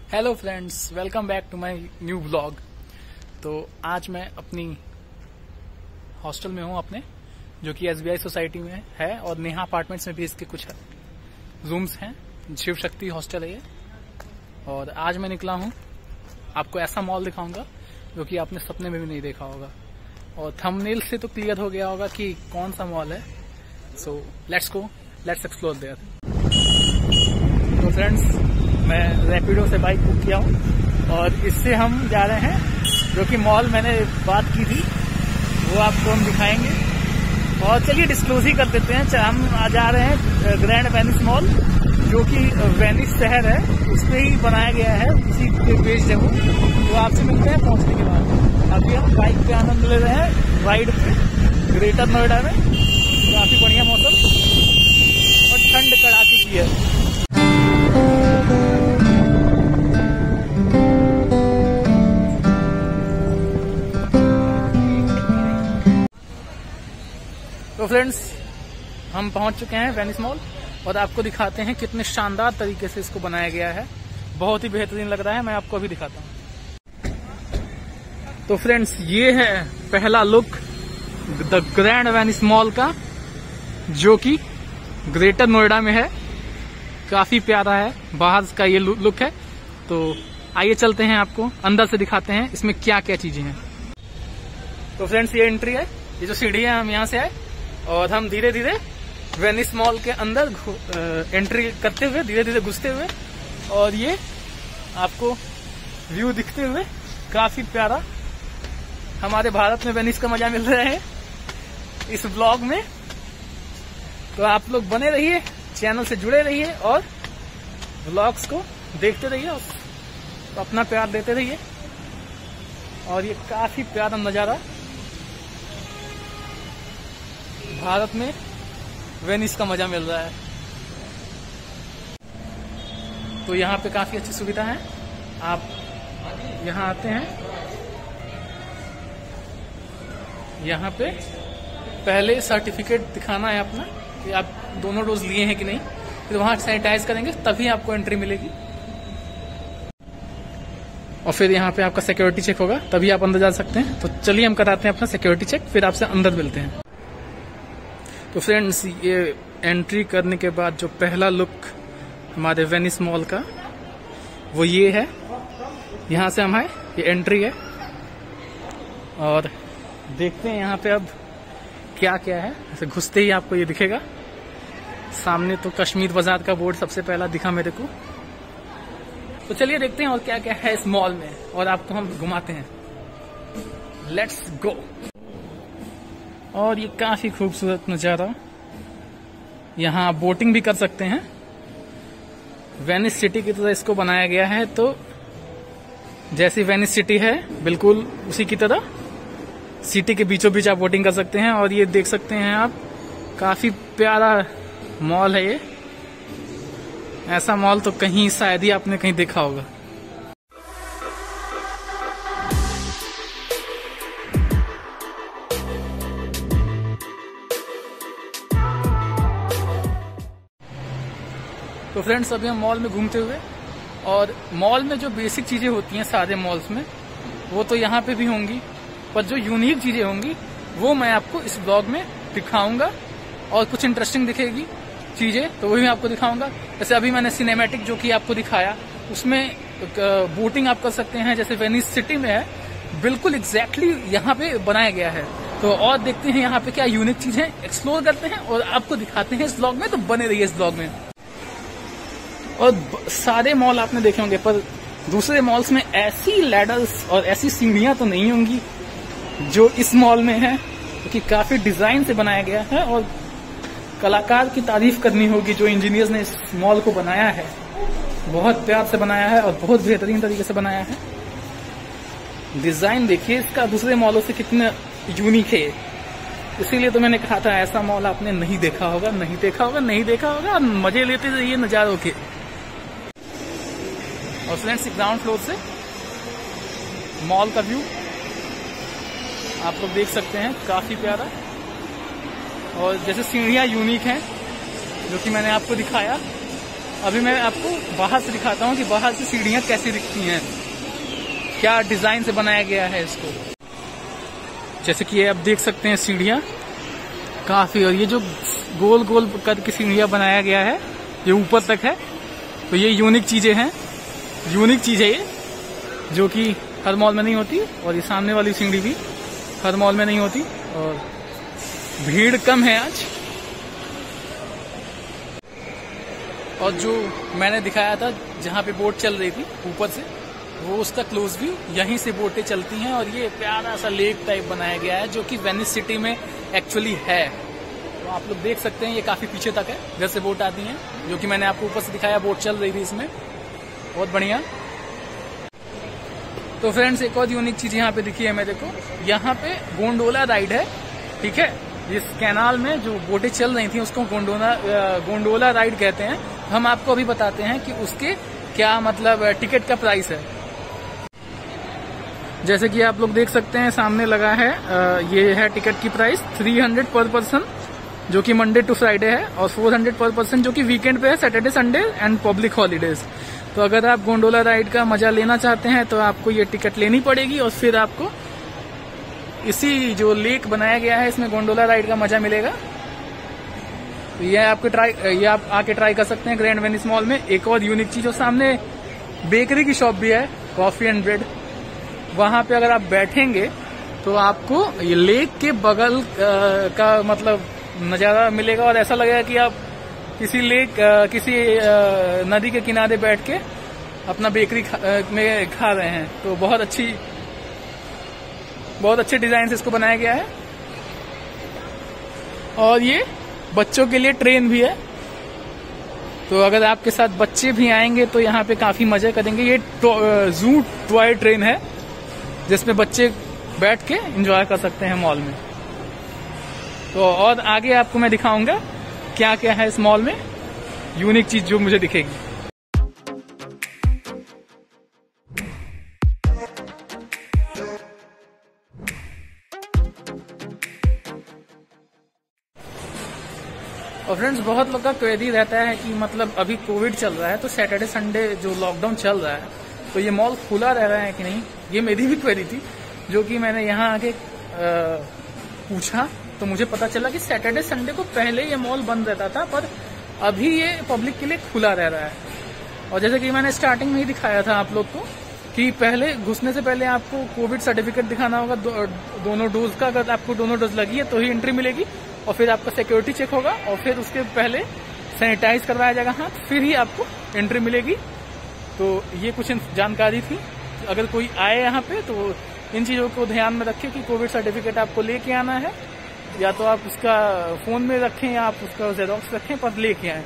Hello friends, welcome back to my new blog. तो आज मैं अपनी हॉस्टल में हूँ अपने, जो कि SBI सोसाइटी में है, और नेहा अपार्टमेंट्स में भी इसके कुछ रूम्स हैं। शिव शक्ति हॉस्टल है ये। और आज मैं निकला हूँ, आपको ऐसा मॉल दिखाऊंगा जो कि आपने सपने में भी नहीं देखा होगा, और थंबनेल से तो क्लियर हो गया होगा कि कौन सा मॉल है। So let's go, let's explore their. तो फ्रेंड्स, मैं रैपिडो से बाइक बुक किया हूँ और इससे हम जा रहे हैं, जो कि मॉल मैंने बात की थी वो आपको हम दिखाएंगे। और चलिए डिस्क्लोज ही कर देते हैं, हम आ जा रहे हैं ग्रैंड वेनिस मॉल, जो कि वेनिस शहर है उस पर ही बनाया गया है, उसी पे बेस्ड है वो। तो आपसे मिलते हैं पहुंचने के बाद। अभी हम बाइक पे आनंद ले रहे हैं राइड पे ग्रेटर नोएडा में। काफी बढ़िया मौसम और ठंड कड़ाके की है। तो फ्रेंड्स, हम पहुंच चुके हैं वेनिस मॉल और आपको दिखाते हैं कितने शानदार तरीके से इसको बनाया गया है। बहुत ही बेहतरीन लग रहा है, मैं आपको अभी दिखाता हूं। तो फ्रेंड्स, ये है पहला look the grand Venice mall का, जो कि ग्रेटर नोएडा में है। काफी प्यारा है, बाहर का ये लुक है। तो आइए चलते हैं, आपको अंदर से दिखाते हैं इसमें क्या क्या चीजें हैं। तो फ्रेंड्स, ये एंट्री है, ये जो सीढ़ी है, हम यहाँ से आए और हम धीरे धीरे वेनिस मॉल के अंदर एंट्री करते हुए, धीरे धीरे घुसते हुए, और ये आपको व्यू दिखते हुए काफी प्यारा हमारे भारत में वेनिस का मजा मिल रहा है इस ब्लॉग में। तो आप लोग बने रहिए, चैनल से जुड़े रहिए और ब्लॉग्स को देखते रहिए और अपना प्यार देते रहिए। और ये काफी प्यारा नजारा भारत में वेनिस का मजा मिल रहा है। तो यहाँ पे काफी अच्छी सुविधा है। आप यहाँ आते हैं, यहाँ पे पहले सर्टिफिकेट दिखाना है अपना कि आप दोनों डोज लिए हैं कि नहीं, फिर वहां सैनिटाइज करेंगे, तभी आपको एंट्री मिलेगी। और फिर यहाँ पे आपका सिक्योरिटी चेक होगा, तभी आप अंदर जा सकते हैं। तो चलिए हम कराते हैं अपना सिक्योरिटी चेक, फिर आपसे अंदर मिलते हैं। तो फ्रेंड्स, ये एंट्री करने के बाद जो पहला लुक हमारे वेनिस मॉल का वो ये है। यहाँ से हम आए, ये एंट्री है, और देखते हैं यहाँ पे अब क्या क्या है। ऐसे घुसते ही आपको ये दिखेगा। सामने तो कश्मीर बाजार का बोर्ड सबसे पहला दिखा मेरे को। तो चलिए देखते हैं और क्या क्या है इस मॉल में, और आपको हम घुमाते हैं। Let's go. और ये काफी खूबसूरत नजारा, यहाँ आप बोटिंग भी कर सकते हैं। वेनिस सिटी की तरह इसको बनाया गया है, तो जैसी वेनिस सिटी है बिल्कुल उसी की तरह सिटी के बीचों बीच आप बोटिंग कर सकते हैं। और ये देख सकते हैं आप, काफी प्यारा मॉल है ये। ऐसा मॉल तो कहीं शायद ही आपने कहीं देखा होगा। तो फ्रेंड्स, अभी हम मॉल में घूमते हुए, और मॉल में जो बेसिक चीजें होती हैं सारे मॉल्स में, वो तो यहाँ पे भी होंगी, पर जो यूनिक चीजें होंगी वो मैं आपको इस ब्लॉग में दिखाऊंगा। और कुछ इंटरेस्टिंग दिखेगी चीजें तो वही मैं आपको दिखाऊंगा। जैसे अभी मैंने सिनेमैटिक जो कि आपको दिखाया, उसमें बोटिंग आप कर सकते हैं, जैसे वेनिस सिटी में है, बिल्कुल एग्जैक्टली यहाँ पे बनाया गया है। तो और देखते हैं यहाँ पे क्या यूनिक चीजें एक्सप्लोर करते हैं और आपको दिखाते हैं इस ब्लॉग में। तो बने रहिए इस ब्लॉग में। और सारे मॉल आपने देखे होंगे, पर दूसरे मॉल्स में ऐसी लैडर्स और ऐसी सीढ़ियां तो नहीं होंगी जो इस मॉल में है, क्योंकि काफी डिजाइन से बनाया गया है। और कलाकार की तारीफ करनी होगी जो इंजीनियर्स ने इस मॉल को बनाया है। बहुत प्यार से बनाया है और बहुत बेहतरीन तरीके से बनाया है। डिजाइन देखिए इसका दूसरे मॉलों से कितना यूनिक है। इसीलिए तो मैंने कहा था ऐसा मॉल आपने नहीं देखा होगा, नहीं देखा होगा, नहीं देखा होगा। और मजे लेते रहिए नजारों के। और फ्रेंड्स, ग्राउंड फ्लोर से मॉल का व्यू आप लोग देख सकते हैं, काफी प्यारा। और जैसे सीढ़ियां यूनिक हैं जो कि मैंने आपको दिखाया, अभी मैं आपको बाहर से दिखाता हूँ कि बाहर से सीढ़ियाँ कैसी दिखती हैं, क्या डिजाइन से बनाया गया है इसको। जैसे कि ये आप देख सकते हैं सीढ़ियाँ काफी, और ये जो गोल गोल करके सीढ़ियाँ बनाया गया है ये ऊपर तक है। तो ये यूनिक चीजें हैं, यूनिक चीज है ये, जो कि हर मॉल में नहीं होती। और ये सामने वाली सीढ़ी भी हर मॉल में नहीं होती, और भीड़ कम है आज। और जो मैंने दिखाया था जहाँ पे बोट चल रही थी ऊपर से, वो उसका क्लोज व्यू, यहीं से बोटें चलती हैं। और ये प्यारा सा लेक टाइप बनाया गया है जो कि वेनिस सिटी में एक्चुअली है। तो आप लोग देख सकते हैं ये काफी पीछे तक है, इधर से बोट आती हैं, जो कि मैंने आपको ऊपर से दिखाया, बोट चल रही थी इसमें, बहुत बढ़िया। तो फ्रेंड्स एक और यूनिक चीज यहाँ पे दिखी है मेरे को, यहाँ पे गोंडोला राइड है, ठीक है। इस कैनाल में जो बोटें चल रही थी उसको गोंडोला राइड कहते हैं। हम आपको अभी बताते हैं कि उसके क्या मतलब टिकट का प्राइस है। जैसे कि आप लोग देख सकते हैं सामने लगा है, ये है टिकट की प्राइस 300 पर पर्सन, जो कि मंडे टू फ्राइडे है, और 400 पर पर्सन जो कि वीकेंड पे है, Saturday Sunday and public holidays. तो अगर आप गोंडोला राइड का मजा लेना चाहते हैं तो आपको ये टिकट लेनी पड़ेगी, और फिर आपको इसी जो लेक बनाया गया है इसमें गोंडोला राइड का मजा मिलेगा। तो ये आप आके ट्राई कर सकते हैं ग्रैंड वेनिस मॉल में। एक और यूनिक चीज, और सामने बेकरी की शॉप भी है, कॉफी एंड ब्रेड। वहां पे अगर आप बैठेंगे तो आपको ये लेक के बगल का मतलब नजारा मिलेगा, और ऐसा लगेगा कि आप किसी नदी के किनारे बैठ के अपना बेकरी में खा रहे हैं। तो बहुत अच्छे डिजाइन से इसको बनाया गया है। और ये बच्चों के लिए ट्रेन भी है, तो अगर आपके साथ बच्चे भी आएंगे तो यहाँ पे काफी मजे करेंगे। ये जू टॉय ट्रेन है जिसमें बच्चे बैठ के एंजॉय कर सकते हैं मॉल में। तो और आगे आपको मैं दिखाऊंगा क्या क्या है इस मॉल में, यूनिक चीज जो मुझे दिखेगी। और फ्रेंड्स बहुत लोग का क्वेरी रहता है कि मतलब अभी कोविड चल रहा है तो सैटरडे संडे जो लॉकडाउन चल रहा है तो ये मॉल खुला रह रहा है कि नहीं। ये मेरी भी क्वेरी थी, जो कि मैंने यहाँ आके पूछा तो मुझे पता चला कि सैटरडे संडे को पहले ये मॉल बंद रहता था, पर अभी ये पब्लिक के लिए खुला रह रहा है। और जैसे कि मैंने स्टार्टिंग में ही दिखाया था आप लोग को कि पहले घुसने से पहले आपको कोविड सर्टिफिकेट दिखाना होगा, दोनों डोज का। अगर आपको दोनों डोज लगी है तो ही एंट्री मिलेगी, और फिर आपका सिक्योरिटी चेक होगा, और फिर उसके पहले सैनिटाइज करवाया जाएगा हाथ, फिर ही आपको एंट्री मिलेगी। तो ये कुछ जानकारी थी। अगर कोई आए यहाँ पे तो इन चीजों को ध्यान में रखें कि कोविड सर्टिफिकेट आपको लेके आना है, या तो आप उसका फोन में रखें या आप उसका जेरोक्स रखें, पर लेके आए।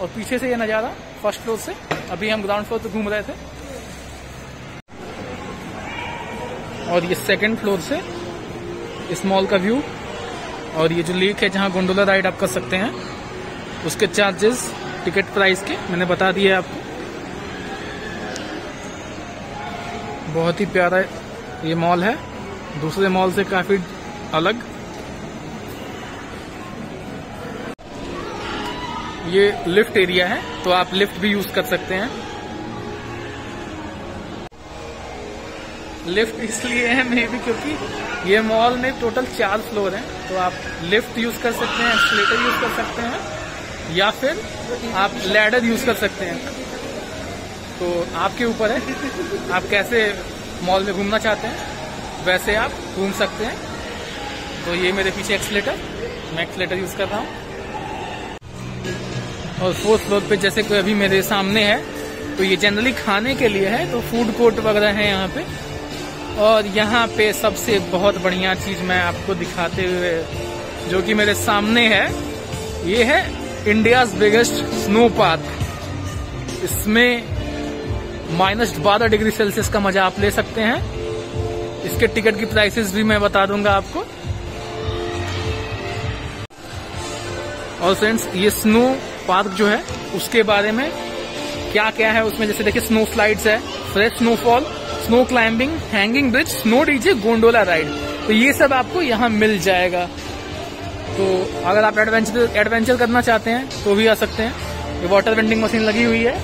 और पीछे से ये नजारा फर्स्ट फ्लोर से, अभी हम ग्राउंड फ्लोर पे घूम रहे थे, और ये सेकंड फ्लोर से इस मॉल का व्यू। और ये जो लेक है जहाँ गोंडोला राइड आप कर सकते हैं, उसके चार्जेस टिकट प्राइस के मैंने बता दिए आपको। बहुत ही प्यारा ये मॉल है, दूसरे मॉल से काफी अलग। ये लिफ्ट एरिया है, तो आप लिफ्ट भी यूज कर सकते हैं। लिफ्ट इसलिए है मे बी क्योंकि ये मॉल में टोटल 4 फ्लोर हैं, तो आप लिफ्ट यूज कर सकते हैं, एस्केलेटर यूज कर सकते हैं, या फिर आप लैडर यूज कर सकते हैं। तो आपके ऊपर है, आप कैसे मॉल में घूमना चाहते हैं वैसे आप घूम सकते हैं। तो ये मेरे पीछे एस्केलेटर, मैं एस्केलेटर यूज कर रहा हूँ। और 4th फ्लोर पे जैसे कि अभी मेरे सामने है, तो ये जनरली खाने के लिए है, तो फूड कोर्ट वगैरह है यहाँ पे। और यहाँ पे सबसे बहुत बढ़िया चीज मैं आपको दिखाते हुए, जो कि मेरे सामने है, ये है इंडियाज बिगेस्ट स्नो पार्क। इसमें -12 डिग्री सेल्सियस का मजा आप ले सकते हैं। इसके टिकट की प्राइसेस भी मैं बता दूंगा आपको। और फ्रेंड्स ये स्नो पार्क जो है उसके बारे में क्या क्या है उसमें, जैसे देखिए स्नो स्लाइड्स है, fresh snowfall, snow climbing, hanging bridge, snow DJ, gondola ride, तो ये सब आपको यहाँ मिल जाएगा। तो अगर आप एडवेंचर करना चाहते हैं तो भी आ सकते हैं। ये वाटर वेंडिंग मशीन लगी हुई है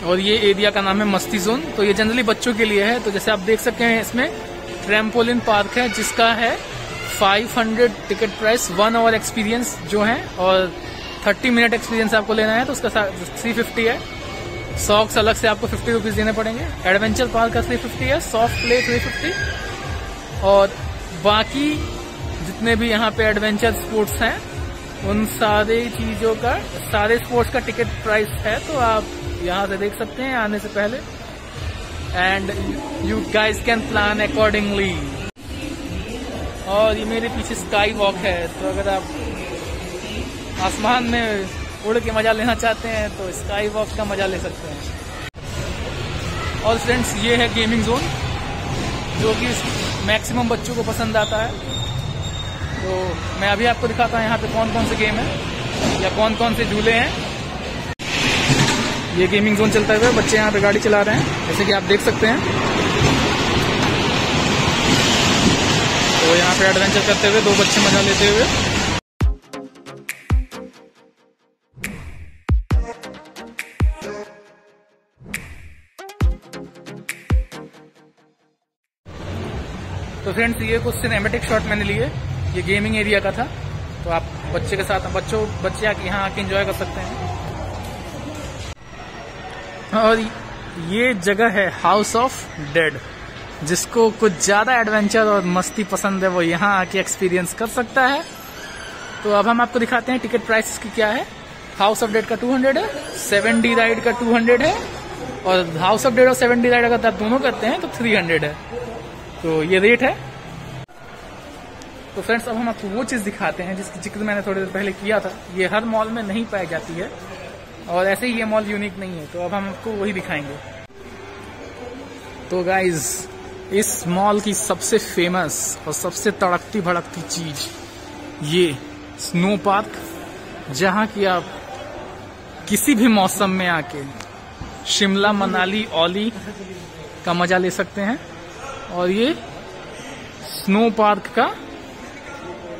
और ये एरिया का नाम है मस्ती जोन। तो ये जनरली बच्चों के लिए है। तो जैसे आप देख सकते हैं इसमें ट्रैम्पोलिन पार्क है जिसका है 500 टिकट प्राइस, 1 आवर एक्सपीरियंस जो है, और 30 मिनट एक्सपीरियंस आपको लेना है तो उसका 350 है। सॉक्स अलग से आपको 50 रुपीज देने पड़ेंगे। एडवेंचर पार्क का 350 है, सॉफ्ट प्ले 350, और बाकी जितने भी यहाँ पे एडवेंचर स्पोर्ट्स हैं उन सारे चीजों का, सारे स्पोर्ट्स का टिकट प्राइस है। तो आप यहाँ से देख सकते हैं आने से पहले, and you guys can plan accordingly. और ये मेरे पीछे स्काई वॉक है, तो अगर आप आसमान में उड़ के मजा लेना चाहते हैं तो स्काई वॉक का मजा ले सकते हैं। और फ्रेंड्स ये है गेमिंग जोन जो कि मैक्सिमम बच्चों को पसंद आता है। तो मैं अभी आपको दिखाता हूँ यहाँ पे कौन कौन से गेम है या कौन कौन से झूले हैं। ये गेमिंग जोन चलता हुआ बच्चे यहाँ पे गाड़ी चला रहे हैं जैसे कि आप देख सकते हैं। तो यहाँ पे एडवेंचर करते हुए 2 बच्चे मजा लेते हुए। तो फ्रेंड्स ये कुछ सिनेमैटिक शॉट मैंने लिए, ये गेमिंग एरिया का था। तो आप बच्चे के साथ बच्चे यहाँ आके एंजॉय कर सकते हैं। और ये जगह है हाउस ऑफ डेड, जिसको कुछ ज्यादा एडवेंचर और मस्ती पसंद है वो यहाँ आके एक्सपीरियंस कर सकता है। तो अब हम आपको दिखाते हैं टिकट प्राइस की क्या है। हाउस ऑफ डेड का 200 है, 7D राइड का 200 है, और हाउस ऑफ डेड और 7D राइड अगर आप दोनों करते हैं तो 300 है। तो ये रेट है। तो फ्रेंड्स अब हम आपको वो चीज दिखाते हैं जिसकी जिक्र मैंने थोड़ी देर पहले किया था। ये हर मॉल में नहीं पाई जाती है और ऐसे ही ये मॉल यूनिक नहीं है, तो अब हम आपको वही दिखाएंगे। तो गाइज इस मॉल की सबसे फेमस और सबसे तड़कती भड़कती चीज ये स्नो पार्क, जहां की आप किसी भी मौसम में आके शिमला मनाली ओली का मजा ले सकते हैं। और ये स्नो पार्क का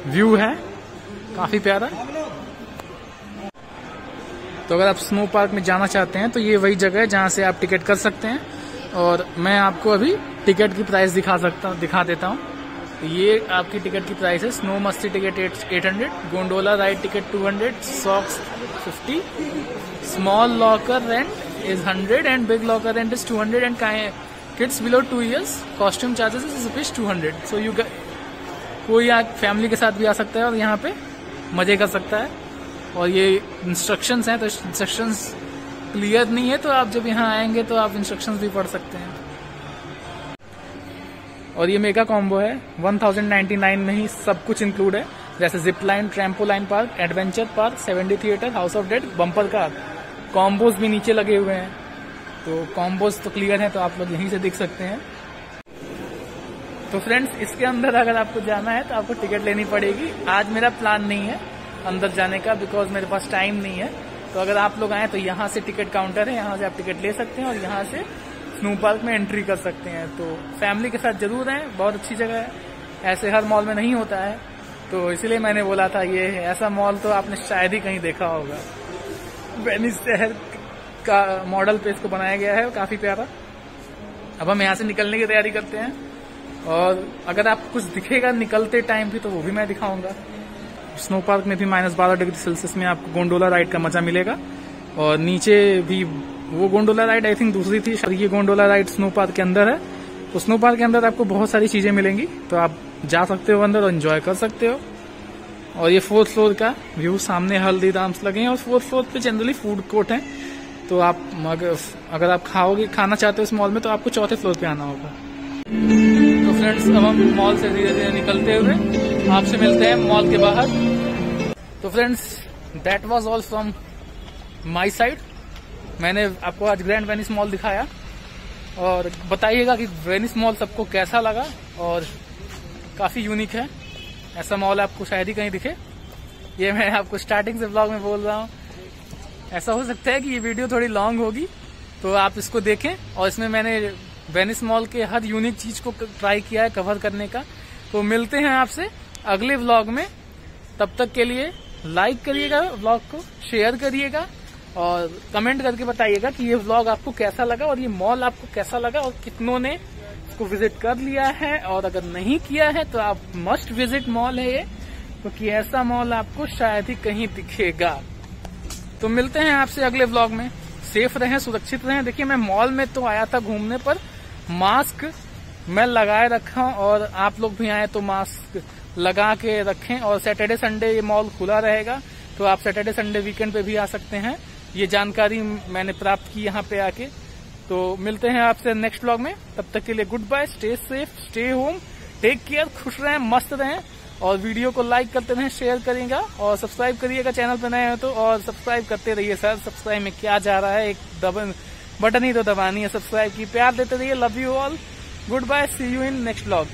व्यू है काफी प्यारा। तो अगर आप स्नो पार्क में जाना चाहते हैं तो ये वही जगह है जहां से आप टिकट कर सकते हैं। और मैं आपको अभी टिकट की प्राइस दिखा देता हूँ। तो ये आपकी टिकट की प्राइस है। स्नो मस्ती ticket 800, gondola ride ticket 200, socks 50, small locker rent is 100 and big locker rent is 200 and kids below 2 years costume charges is rupees 200। So you कोई फैमिली के साथ भी आ सकता है और यहाँ पे मजे कर सकता है। और ये इंस्ट्रक्शंस हैं, तो इंस्ट्रक्शंस क्लियर नहीं है तो आप जब यहाँ आएंगे तो आप इंस्ट्रक्शंस भी पढ़ सकते हैं। और ये मेगा कॉम्बो है, 1099 में ही सब कुछ इंक्लूड है, जैसे zip line, trampoline park, adventure park, 7D theatre, house of dead, bumper car. Combos भी नीचे लगे हुए हैं, तो कॉम्बोज तो क्लियर है तो आप लोग यहीं से देख सकते हैं। तो फ्रेंड्स इसके अंदर अगर आपको जाना है तो आपको टिकट लेनी पड़ेगी। आज मेरा प्लान नहीं है अंदर जाने का, बिकॉज मेरे पास टाइम नहीं है। तो अगर आप लोग आए तो यहाँ से टिकट काउंटर है, यहाँ से आप टिकट ले सकते हैं और यहाँ से स्नो पार्क में एंट्री कर सकते हैं। तो फैमिली के साथ जरूर आए, बहुत अच्छी जगह है, ऐसे हर मॉल में नहीं होता है। तो इसलिए मैंने बोला था ये ऐसा मॉल तो आपने शायद ही कहीं देखा होगा। वेनिस शहर का मॉडल पे इसको बनाया गया है, काफी प्यारा। अब हम यहाँ से निकलने की तैयारी करते हैं और अगर आप कुछ दिखेगा निकलते टाइम भी तो वो भी मैं दिखाऊंगा। स्नो पार्क में भी -12 डिग्री सेल्सियस में आपको गोंडोला राइड का मजा मिलेगा। और नीचे भी वो गोंडोला राइड आई थिंक दूसरी थी, ये गोंडोला राइड स्नो पार्क के अंदर है। तो स्नो पार्क के अंदर आपको बहुत सारी चीजें मिलेंगी, तो आप जा सकते हो अंदर और एंजॉय कर सकते हो। और ये 4th फ्लोर का व्यू, सामने हल्दीराम्स लगे हैं और 4th फ्लोर पे जनरली फूड कोर्ट है। तो आप अगर आप खाना चाहते हो इस मॉल में तो आपको 4th फ्लोर पे आना होगा। तो फ्रेंड्स अब हम मॉल से धीरे धीरे निकलते हुए आपसे मिलते हैं मॉल के बाहर। तो friends that was all from my side. मैंने आपको आज ग्रैंड वेनिस मॉल दिखाया और बताइएगा कि वेनिस मॉल सबको कैसा लगा। और काफी यूनिक है, ऐसा मॉल आपको शायद ही कहीं दिखे। ये मैं आपको स्टार्टिंग से ब्लॉग में बोल रहा हूँ। ऐसा हो सकता है कि ये वीडियो थोड़ी लॉन्ग होगी तो आप इसको देखें। और इसमें मैंने वेनिस मॉल के हर यूनिक चीज को ट्राई किया है कवर करने का। तो मिलते हैं आपसे अगले व्लॉग में, तब तक के लिए लाइक करिएगा व्लॉग को, शेयर करिएगा और कमेंट करके बताइएगा कि ये व्लॉग आपको कैसा लगा और ये मॉल आपको कैसा लगा और कितनों ने इसको विजिट कर लिया है। और अगर नहीं किया है तो आप मस्ट विजिट मॉल है ये, क्योंकि ऐसा मॉल आपको शायद ही कहीं दिखेगा। तो मिलते हैं आपसे अगले व्लॉग में। सेफ रहें, सुरक्षित रहें। देखिए मैं मॉल में तो आया था घूमने, पर मास्क मैं लगाए रखा और आप लोग भी आए तो मास्क लगा के रखें। और सैटरडे संडे ये मॉल खुला रहेगा, तो आप सैटरडे संडे वीकेंड पे भी आ सकते हैं। ये जानकारी मैंने प्राप्त की यहाँ पे आके। तो मिलते हैं आपसे नेक्स्ट व्लॉग में, तब तक के लिए good bye, stay safe, stay home, take care, खुश रहें, मस्त रहें। और वीडियो को लाइक करते रहें, शेयर करिएगा और सब्सक्राइब करिएगा चैनल पे नए हो तो। और सब्सक्राइब करते रहिए सर, सब्सक्राइब में क्या जा रहा है, एक बटन ही तो दबानी है सब्सक्राइब की। प्यार देते रहिए, love you all, good bye, see you in next vlog.